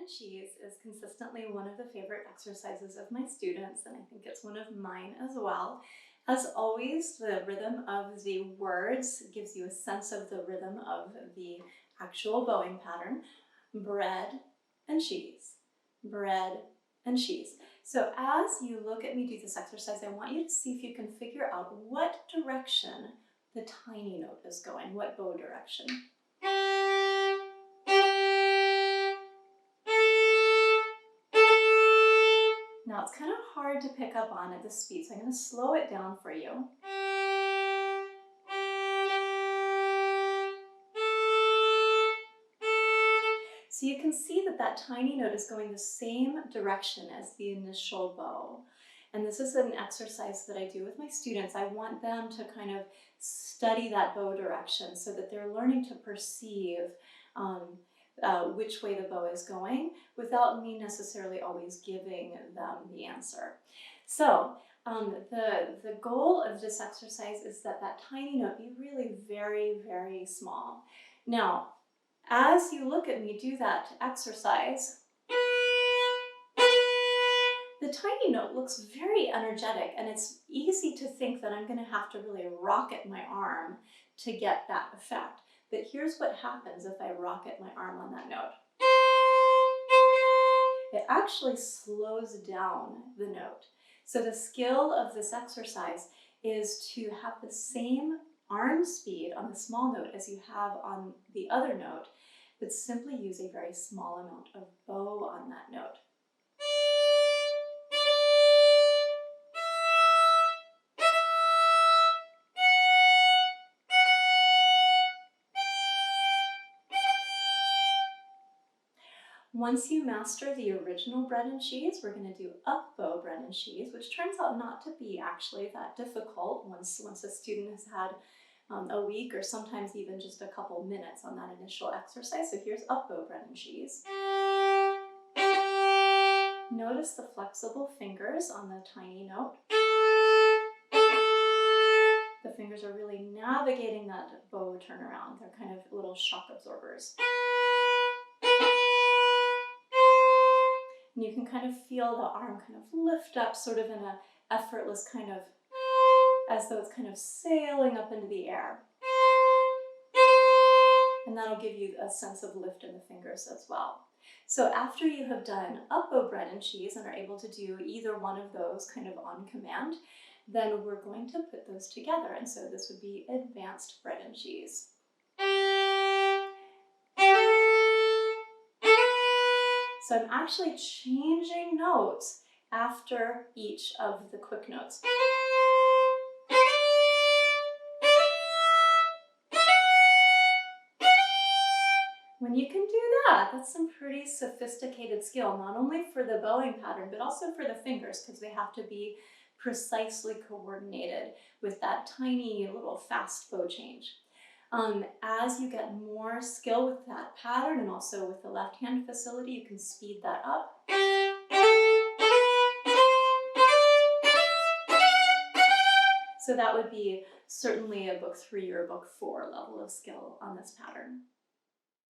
and cheese is consistently one of the favorite exercises of my students, and I think it's one of mine as well. As always, the rhythm of the words gives you a sense of the rhythm of the actual bowing pattern. Bread and cheese, bread and cheese. So as you look at me do this exercise, I want you to see if you can figure out what direction the tiny note is going, what bow direction. Now it's kind of hard to pick up on at this speed, so I'm going to slow it down for you. So you can see that that tiny note is going the same direction as the initial bow. And this is an exercise that I do with my students. I want them to kind of study that bow direction so that they're learning to perceive which way the bow is going without me necessarily always giving them the answer. So the goal of this exercise is that that tiny note be really very, very small. Now, as you look at me do that exercise, the tiny note looks very energetic, and it's easy to think that I'm going to have to really rocket my arm to get that effect. But here's what happens if I rocket my arm on that note. It actually slows down the note. So the skill of this exercise is to have the same arm speed on the small note as you have on the other note, but simply use a very small amount of bow on that note. Once you master the original bread and cheese, we're going to do up bow bread and cheese, which turns out not to be actually that difficult once a student has had a week or sometimes even just a couple minutes on that initial exercise. So here's up bow bread and cheese. Notice the flexible fingers on the tiny note. The fingers are really navigating that bow turnaround. They're kind of little shock absorbers. And you can kind of feel the arm kind of lift up sort of in an effortless kind of, as though it's kind of sailing up into the air. And that'll give you a sense of lift in the fingers as well. So after you have done up bow bread and cheese and are able to do either one of those kind of on command, then we're going to put those together. And so this would be advanced bread and cheese. So I'm actually changing notes after each of the quick notes. When you can do that, that's some pretty sophisticated skill, not only for the bowing pattern, but also for the fingers, because they have to be precisely coordinated with that tiny little fast bow change. As you get more skill with that pattern and also with the left hand facility, you can speed that up. So that would be certainly a book 3 or book 4 level of skill on this pattern.